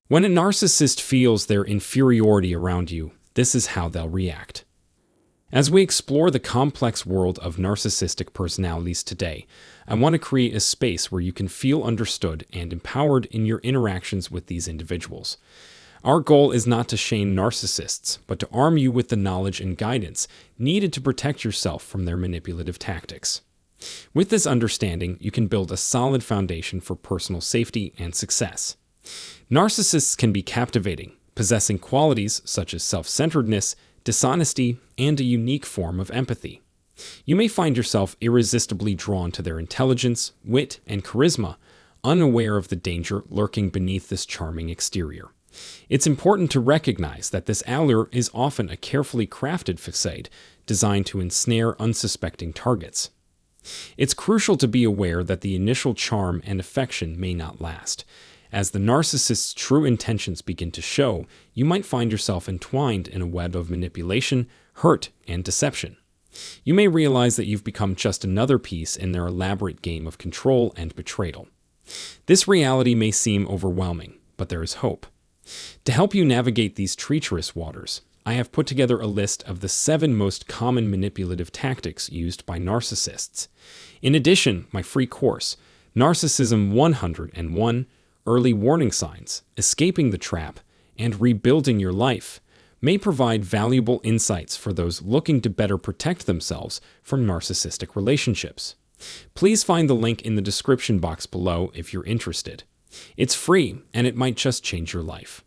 When a narcissist feels their inferiority around you, this is how they'll react. As we explore the complex world of narcissistic personalities today, I want to create a space where you can feel understood and empowered in your interactions with these individuals. Our goal is not to shame narcissists, but to arm you with the knowledge and guidance needed to protect yourself from their manipulative tactics. With this understanding, you can build a solid foundation for personal safety and success. Narcissists can be captivating, possessing qualities such as self-centeredness, dishonesty, and a unique form of empathy. You may find yourself irresistibly drawn to their intelligence, wit, and charisma, unaware of the danger lurking beneath this charming exterior. It's important to recognize that this allure is often a carefully crafted facade designed to ensnare unsuspecting targets. It's crucial to be aware that the initial charm and affection may not last. As the narcissist's true intentions begin to show, you might find yourself entwined in a web of manipulation, hurt, and deception. You may realize that you've become just another piece in their elaborate game of control and betrayal. This reality may seem overwhelming, but there is hope. To help you navigate these treacherous waters, I have put together a list of the 7 most common manipulative tactics used by narcissists. In addition, my free course, Narcissism 101, Early Warning Signs, Escaping the Trap, and Rebuilding Your Life, may provide valuable insights for those looking to better protect themselves from narcissistic relationships. Please find the link in the description box below if you're interested. It's free, and it might just change your life.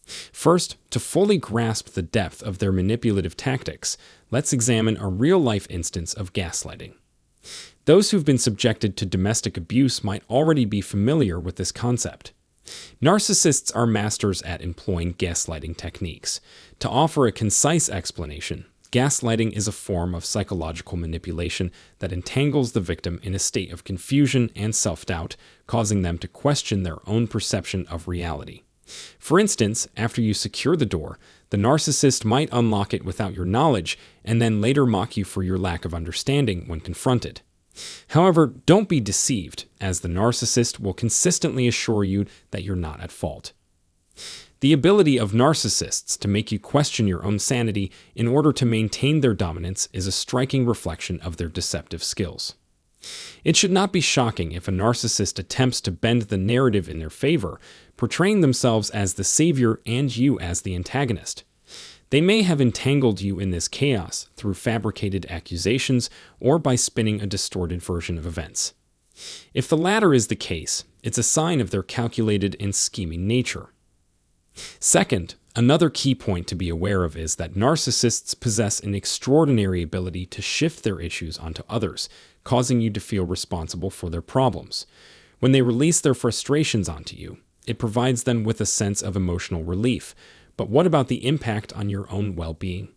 First, to fully grasp the depth of their manipulative tactics, let's examine a real-life instance of gaslighting. Those who've been subjected to domestic abuse might already be familiar with this concept. Narcissists are masters at employing gaslighting techniques. To offer a concise explanation, gaslighting is a form of psychological manipulation that entangles the victim in a state of confusion and self-doubt, causing them to question their own perception of reality. For instance, after you secure the door, the narcissist might unlock it without your knowledge and then later mock you for your lack of understanding when confronted. However, don't be deceived, as the narcissist will consistently assure you that you're not at fault. The ability of narcissists to make you question your own sanity in order to maintain their dominance is a striking reflection of their deceptive skills. It should not be shocking if a narcissist attempts to bend the narrative in their favor, portraying themselves as the savior and you as the antagonist. They may have entangled you in this chaos through fabricated accusations or by spinning a distorted version of events. If the latter is the case, it's a sign of their calculated and scheming nature. Second, another key point to be aware of is that narcissists possess an extraordinary ability to shift their issues onto others, causing you to feel responsible for their problems. When they release their frustrations onto you, it provides them with a sense of emotional relief. But what about the impact on your own well-being?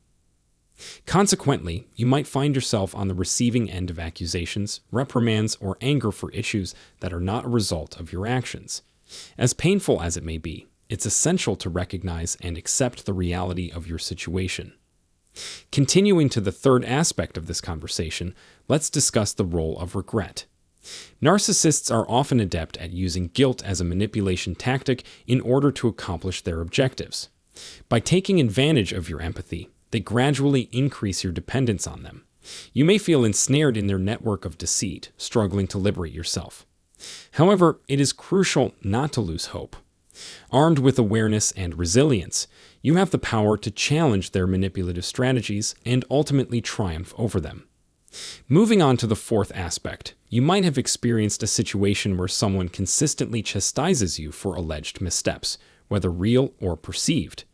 Consequently, you might find yourself on the receiving end of accusations, reprimands, or anger for issues that are not a result of your actions. As painful as it may be, it's essential to recognize and accept the reality of your situation. Continuing to the third aspect of this conversation, let's discuss the role of regret. Narcissists are often adept at using guilt as a manipulation tactic in order to accomplish their objectives. By taking advantage of your empathy, they gradually increase your dependence on them. You may feel ensnared in their network of deceit, struggling to liberate yourself. However, it is crucial not to lose hope. Armed with awareness and resilience, you have the power to challenge their manipulative strategies and ultimately triumph over them. Moving on to the fourth aspect, you might have experienced a situation where someone consistently chastises you for alleged missteps, whether real or perceived.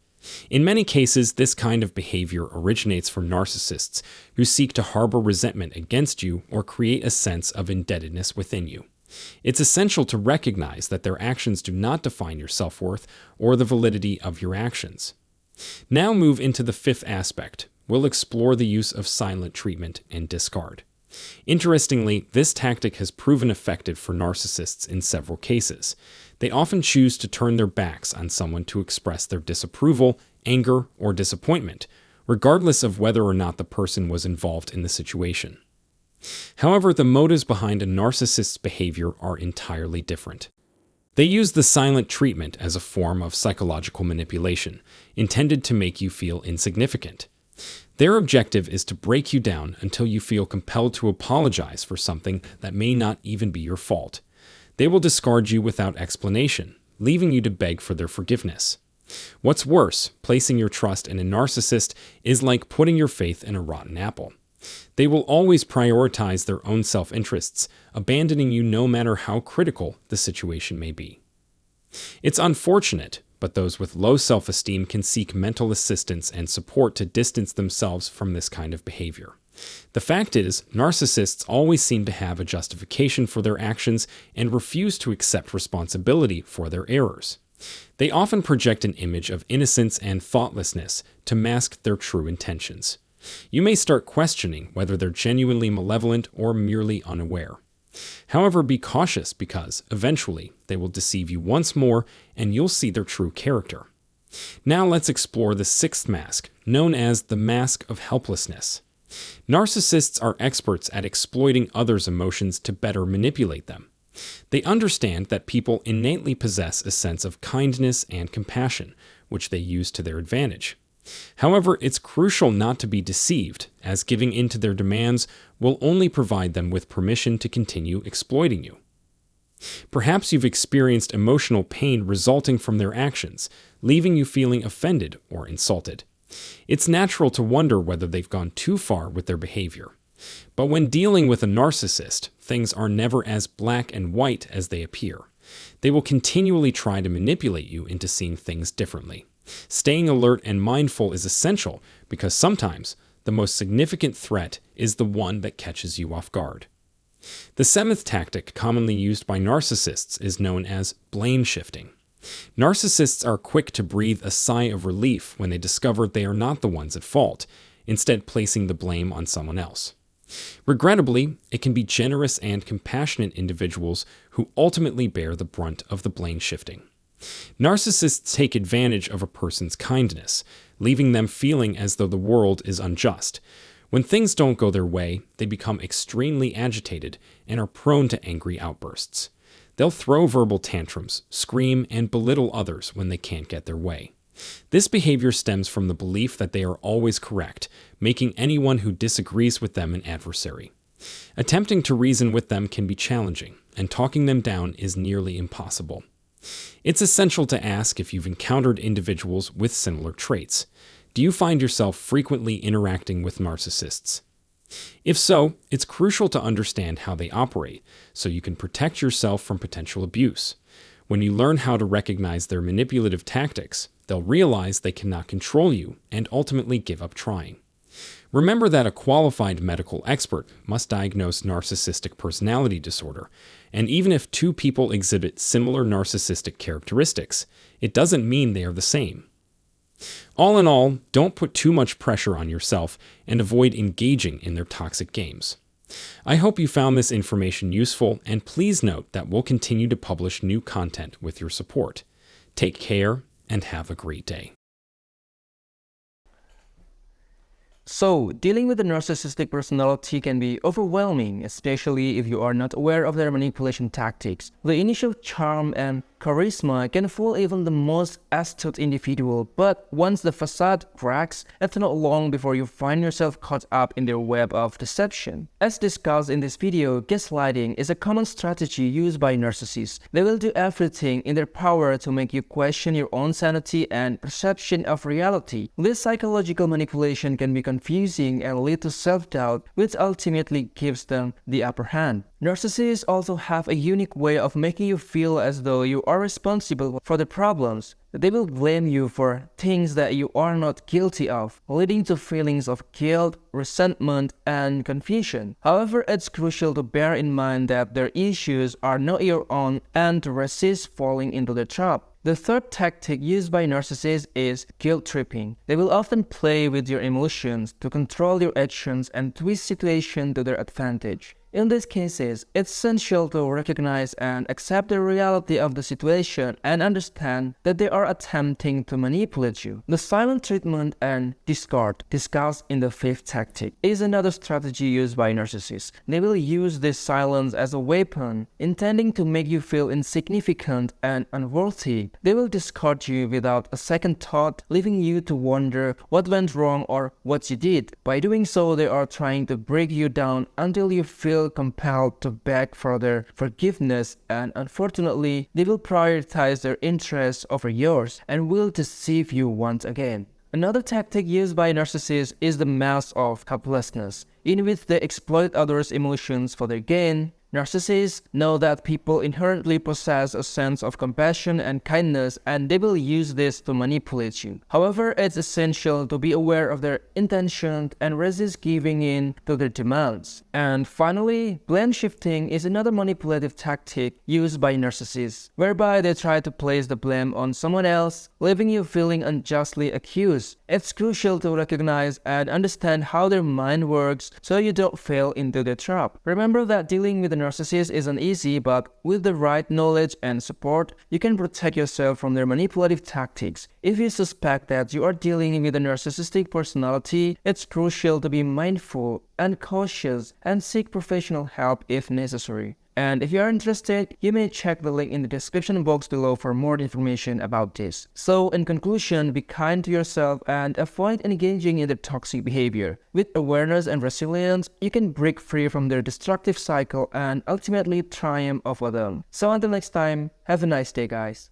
In many cases, this kind of behavior originates from narcissists who seek to harbor resentment against you or create a sense of indebtedness within you. It's essential to recognize that their actions do not define your self-worth or the validity of your actions. Now move into the fifth aspect. We'll explore the use of silent treatment and discard. Interestingly, this tactic has proven effective for narcissists in several cases. They often choose to turn their backs on someone to express their disapproval, anger, or disappointment, regardless of whether or not the person was involved in the situation. However, the motives behind a narcissist's behavior are entirely different. They use the silent treatment as a form of psychological manipulation, intended to make you feel insignificant. Their objective is to break you down until you feel compelled to apologize for something that may not even be your fault. They will discard you without explanation, leaving you to beg for their forgiveness. What's worse, placing your trust in a narcissist is like putting your faith in a rotten apple. They will always prioritize their own self-interests, abandoning you no matter how critical the situation may be. It's unfortunate, but those with low self-esteem can seek mental assistance and support to distance themselves from this kind of behavior. The fact is, narcissists always seem to have a justification for their actions and refuse to accept responsibility for their errors. They often project an image of innocence and thoughtlessness to mask their true intentions. You may start questioning whether they're genuinely malevolent or merely unaware. However, be cautious because, eventually, they will deceive you once more and you'll see their true character. Now let's explore the sixth mask, known as the mask of helplessness. Narcissists are experts at exploiting others' emotions to better manipulate them. They understand that people innately possess a sense of kindness and compassion, which they use to their advantage. However, it's crucial not to be deceived, as giving in to their demands will only provide them with permission to continue exploiting you. Perhaps you've experienced emotional pain resulting from their actions, leaving you feeling offended or insulted. It's natural to wonder whether they've gone too far with their behavior. But when dealing with a narcissist, things are never as black and white as they appear. They will continually try to manipulate you into seeing things differently. Staying alert and mindful is essential because sometimes the most significant threat is the one that catches you off guard. The seventh tactic commonly used by narcissists is known as blame shifting. Narcissists are quick to breathe a sigh of relief when they discover they are not the ones at fault, instead placing the blame on someone else. Regrettably, it can be generous and compassionate individuals who ultimately bear the brunt of the blame shifting. Narcissists take advantage of a person's kindness, leaving them feeling as though the world is unjust. When things don't go their way, they become extremely agitated and are prone to angry outbursts. They'll throw verbal tantrums, scream, and belittle others when they can't get their way. This behavior stems from the belief that they are always correct, making anyone who disagrees with them an adversary. Attempting to reason with them can be challenging, and talking them down is nearly impossible. It's essential to ask if you've encountered individuals with similar traits. Do you find yourself frequently interacting with narcissists? If so, it's crucial to understand how they operate so you can protect yourself from potential abuse. When you learn how to recognize their manipulative tactics, they'll realize they cannot control you and ultimately give up trying. Remember that a qualified medical expert must diagnose narcissistic personality disorder, and even if two people exhibit similar narcissistic characteristics, it doesn't mean they are the same. All in all, don't put too much pressure on yourself and avoid engaging in their toxic games. I hope you found this information useful, and please note that we'll continue to publish new content with your support. Take care and have a great day. So, dealing with a narcissistic personality can be overwhelming, especially if you are not aware of their manipulation tactics. The initial charm and charisma can fool even the most astute individual, but once the facade cracks, it's not long before you find yourself caught up in their web of deception. As discussed in this video, gaslighting is a common strategy used by narcissists. They will do everything in their power to make you question your own sanity and perception of reality. This psychological manipulation can be confusing and lead to self-doubt, which ultimately gives them the upper hand. Narcissists also have a unique way of making you feel as though you are responsible for the problems. They will blame you for things that you are not guilty of, leading to feelings of guilt, resentment, and confusion. However, it's crucial to bear in mind that their issues are not your own and to resist falling into the trap. The third tactic used by narcissists is guilt tripping. They will often play with your emotions to control your actions and twist situations to their advantage. In these cases, it's essential to recognize and accept the reality of the situation and understand that they are attempting to manipulate you. The silent treatment and discard, discussed in the fifth tactic, is another strategy used by narcissists. They will use this silence as a weapon, intending to make you feel insignificant and unworthy. They will discard you without a second thought, leaving you to wonder what went wrong or what you did. By doing so, they are trying to break you down until you feel compelled to beg for their forgiveness, and unfortunately, they will prioritize their interests over yours and will deceive you once again. Another tactic used by narcissists is the mask of helplessness, in which they exploit others' emotions for their gain. Narcissists know that people inherently possess a sense of compassion and kindness, and they will use this to manipulate you. However, it's essential to be aware of their intentions and resist giving in to their demands. And finally, blame shifting is another manipulative tactic used by narcissists, whereby they try to place the blame on someone else, leaving you feeling unjustly accused. It's crucial to recognize and understand how their mind works so you don't fall into the trap. Remember that dealing with a narcissist isn't easy, but with the right knowledge and support, you can protect yourself from their manipulative tactics. If you suspect that you are dealing with a narcissistic personality, it's crucial to be mindful and cautious and seek professional help if necessary. And if you are interested, you may check the link in the description box below for more information about this. So in conclusion, be kind to yourself and avoid engaging in their toxic behavior. With awareness and resilience, you can break free from their destructive cycle and ultimately triumph over them. So until next time, have a nice day, guys.